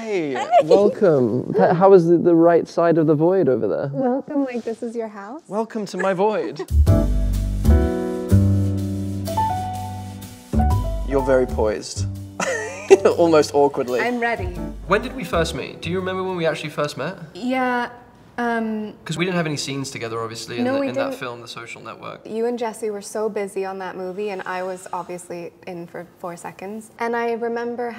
Hi. Welcome. How is the right side of the void over there? Welcome, like this is your house? Welcome to my void. You're very poised. Almost awkwardly. I'm ready. When did we first meet? Do you remember when we actually first met? Yeah, Because we didn't have any scenes together, obviously, in that film, The Social Network. You and Jesse were so busy on that movie, and I was obviously in for 4 seconds. And I remember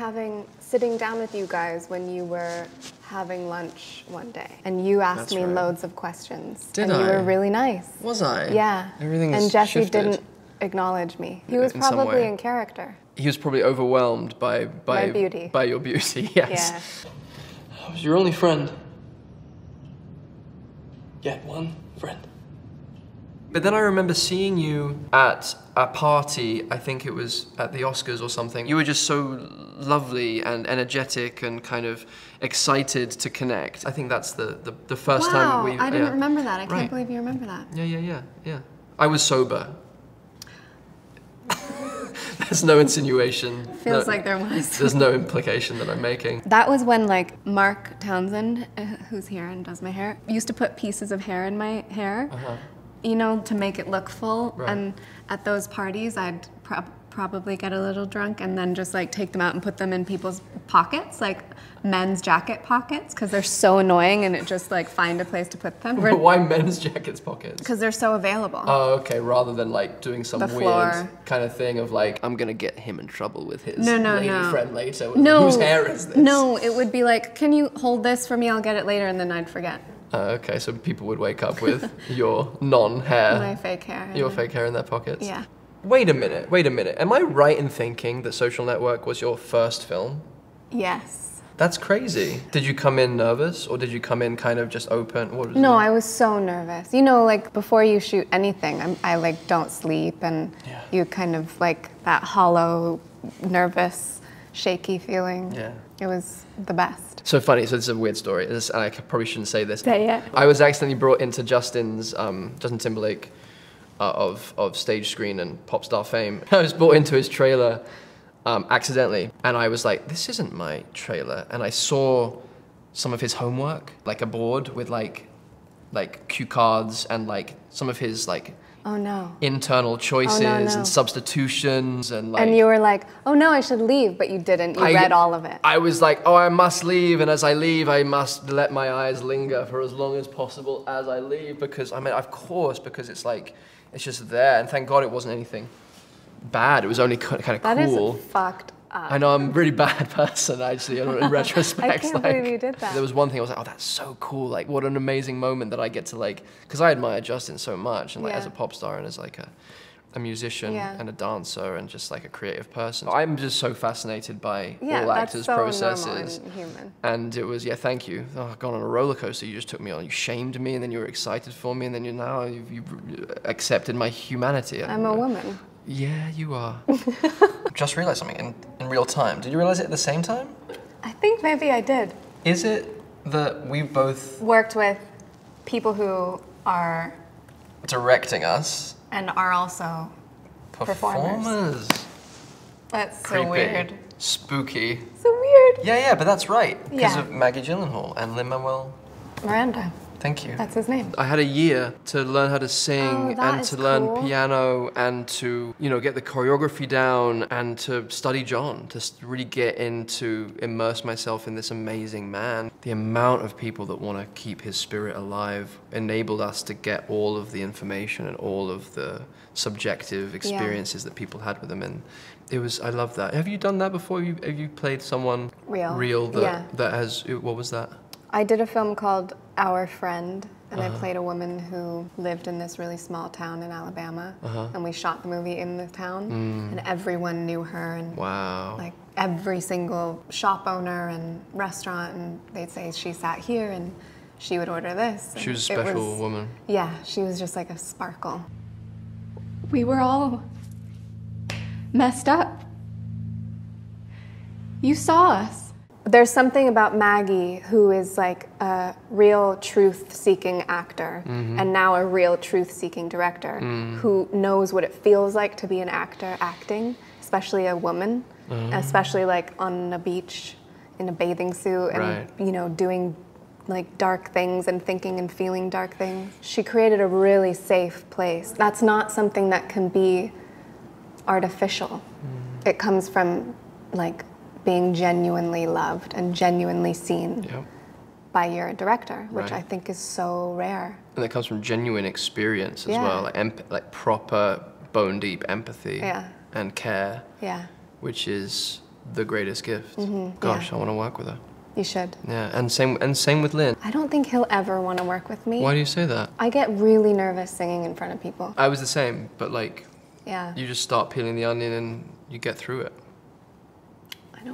sitting down with you guys when you were having lunch one day, and you asked me loads of questions. Did and I? You were really nice. Was I? Yeah. Everything is And Jesse shifted. didn't acknowledge me. He was probably in character. He was probably overwhelmed by My beauty. By your beauty, yes. Yeah. I was your only friend. Yet one friend. But then I remember seeing you at a party, I think it was at the Oscars or something. You were just so lovely and energetic and kind of excited to connect. I think that's the first time we... Wow, I didn't remember that. I can't believe you remember that. Yeah. I was sober. There's no insinuation. Feels like there was. There's no implication that I'm making. That was when, like, Mark Townsend, who's here and does my hair, used to put pieces of hair in my hair, you know, to make it look full. Right. And at those parties, I'd probably get a little drunk and then just, like, take them out and put them in people's pockets, like men's jacket pockets, because they're so annoying, and it just, like, find a place to put them. But why men's jackets pockets? Because they're so available. Oh, okay, rather than, like, doing some weird floor. kind of thing of, like, I'm gonna get him in trouble with his No. friend later. No. Whose hair is this? No, it would be like, can you hold this for me? I'll get it later, and then I'd forget. Okay, so people would wake up with your non-hair. My fake hair. Your fake hair in their pockets? Yeah. Wait a minute. Am I right in thinking that Social Network was your first film? Yes. That's crazy. Did you come in nervous, or did you come in kind of just open? What was No, it? I was so nervous. You know, like, before you shoot anything, I like, don't sleep, and you kind of, like, that hollow, nervous, shaky feeling. Yeah. It was the best. So funny, so this is a weird story, and I probably shouldn't say this. Say it. I was accidentally brought into Justin Timberlake of stage screen and pop star fame. I was brought into his trailer accidentally, and I was like, this isn't my trailer. And I saw some of his homework, like a board with like cue cards and like some of his like Oh no. internal choices and substitutions and like... And you were like, oh no, I should leave, but you didn't. You read all of it. I was like, oh, I must leave, and as I leave, I must let my eyes linger for as long as possible as I leave, because, I mean, of course, because it's like, it's just there, and thank God it wasn't anything bad. It was only kind of That cool. is fucked up. I know, I'm a really bad person, actually, in retrospect. I can't believe you did that. There was one thing I was like, oh, that's so cool. Like, what an amazing moment that I get to, like, because I admire Justin so much, and like as a pop star and as like a musician and a dancer and just like a creative person. I'm just so fascinated by all actors' processes. Normal and human. And it was, thank you. Oh, I've gone on a roller coaster you just took me on. You shamed me, and then you were excited for me, and then you've accepted my humanity. I'm a woman. Yeah, you are. Just realized something in real time. Did you realize it at the same time? I think maybe I did. Is it that we both worked with people who are directing us and are also performers? That's Creepy. so weird. Spooky. So weird. Yeah, but that's right. Because of Maggie Gyllenhaal and Lin-Manuel Miranda. Thank you. That's his name. I had a year to learn how to sing and to learn piano and to, get the choreography down and to study John, to really get immerse myself in this amazing man. The amount of people that want to keep his spirit alive enabled us to get all of the information and all of the subjective experiences that people had with him. And it was, I love that. Have you done that before? Have you played someone real that has, what was that? I did a film called Our Friend, and I played a woman who lived in this really small town in Alabama, and we shot the movie in the town, and everyone knew her, and like every single shop owner and restaurant, and they'd say she sat here, and she would order this. She was a special woman. Yeah, she was just like a sparkle. We were all messed up. You saw us. There's something about Maggie, who is like a real truth-seeking actor and now a real truth-seeking director who knows what it feels like to be an actor acting, especially a woman, especially like on a beach in a bathing suit and, you know, doing like dark things and thinking and feeling dark things. She created a really safe place. That's not something that can be artificial. It comes from like being genuinely loved and genuinely seen by your director, which I think is so rare. And it comes from genuine experience as well, like proper bone deep empathy and care, which is the greatest gift. Gosh, I want to work with her. You should. Yeah, and same with Lynn. I don't think he'll ever want to work with me. Why do you say that? I get really nervous singing in front of people. I was the same, but like, you just start peeling the onion and you get through it.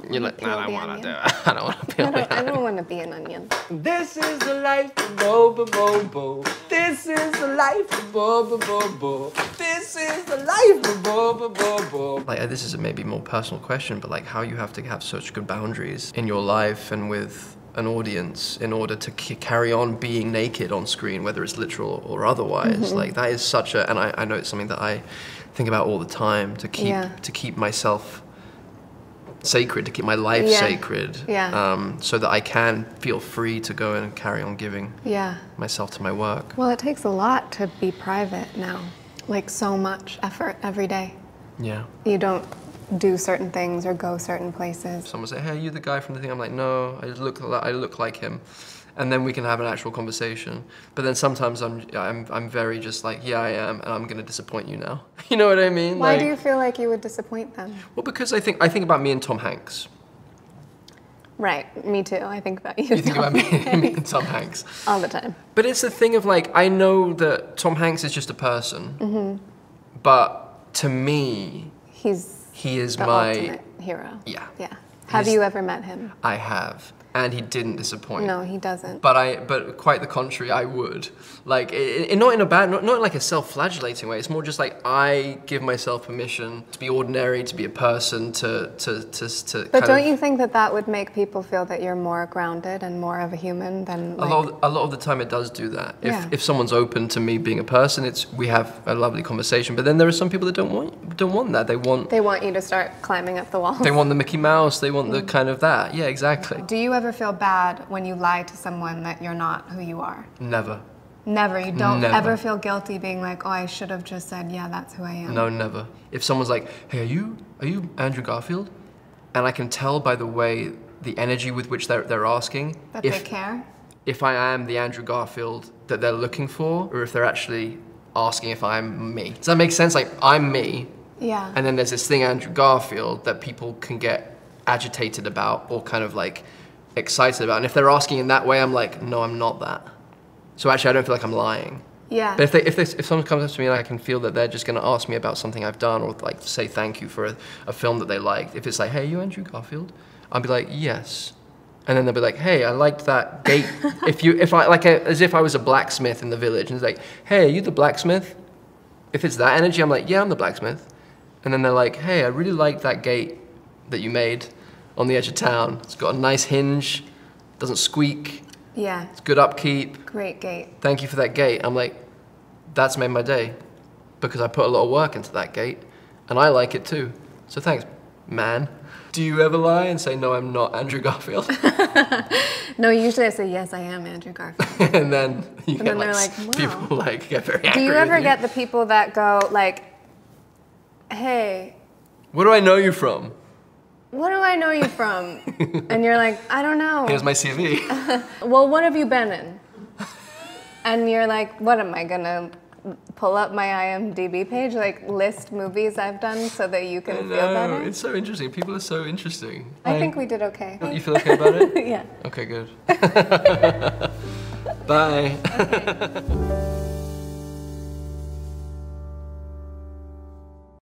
You're like, no, I don't want to do it. I don't want to peel the onion. I don't want to be an onion. This is the life, bo bo bo bo. This is the life, bo bo bo bo. This is the life, bo bo bo bo. Like, this is a maybe more personal question, but like, how you have to have such good boundaries in your life and with an audience in order to carry on being naked on screen, whether it's literal or otherwise. Like, that is such a, and I know it's something that I think about all the time, to keep myself sacred, to keep my life sacred, so that I can feel free to go and carry on giving myself to my work. Well, it takes a lot to be private now, like so much effort every day. Yeah. You don't do certain things or go certain places. Someone say, hey, are you the guy from the thing? I'm like, no, I look like him. And then we can have an actual conversation. But then sometimes I'm very just like, yeah, I am, and I'm gonna disappoint you now. You know what I mean? Why do you feel like you would disappoint them? Well, because I think about me and Tom Hanks. Right, me too. I think about you. You think about me and Tom Hanks all the time. But it's the thing of like, I know that Tom Hanks is just a person, but to me, he is my ultimate hero. Yeah. Yeah. Have you ever met him? I have. And he didn't disappoint. No, he doesn't. But quite the contrary, I would. Like, not in a bad, not like a self-flagellating way. It's more just like, I give myself permission to be ordinary, to be a person, to But don't you think that would make people feel that you're more grounded and more of a human than like... A lot of the time it does do that. If someone's open to me being a person, we have a lovely conversation. But then there are some people that don't want that. They want you to start climbing up the walls. They want the Mickey Mouse. They want the kind of that. Yeah, exactly. Do you ever feel bad when you lie to someone that you're not who you are? Never. Never? You don't ever feel guilty being like, oh, I should have just said, yeah, that's who I am? No, never. If someone's like, hey, are you Andrew Garfield? And I can tell by the way, the energy with which they're asking. That they care? If I am the Andrew Garfield that they're looking for, or if they're actually asking if I'm me. Does that make sense? Like, I'm me. Yeah. And then there's this thing, Andrew Garfield, that people can get agitated about or kind of like excited about. And if they're asking in that way, I'm like, no, I'm not that. So actually, I don't feel like I'm lying. Yeah. But if someone comes up to me and I can feel that they're just going to ask me about something I've done or like say thank you for a film that they liked, if it's like, hey, you Andrew Garfield? I'll be like, yes. And then they'll be like, hey, I liked that gate. As if I was a blacksmith in the village, and it's like, hey, are you the blacksmith? If it's that energy, I'm like, yeah, I'm the blacksmith. And then they're like, hey, I really liked that gate that you made on the edge of town. It's got a nice hinge, doesn't squeak. Yeah. It's good upkeep. Great gate. Thank you for that gate. I'm like, that's made my day because I put a lot of work into that gate and I like it too. So thanks, man. Do you ever lie and say, no, I'm not Andrew Garfield? No, usually I say, yes, I am Andrew Garfield. And then you get like, wow. People like get very angry. Do you ever get the people that go like, hey. Where do I know you from? What do I know you from? And you're like, I don't know. Here's my CV. Well, what have you been in? And you're like, what am I gonna pull up my IMDb page, like list movies I've done so that you can feel better? It's so interesting. People are so interesting. I think we did okay. You feel okay about it? Yeah. Okay, good. Bye. Okay.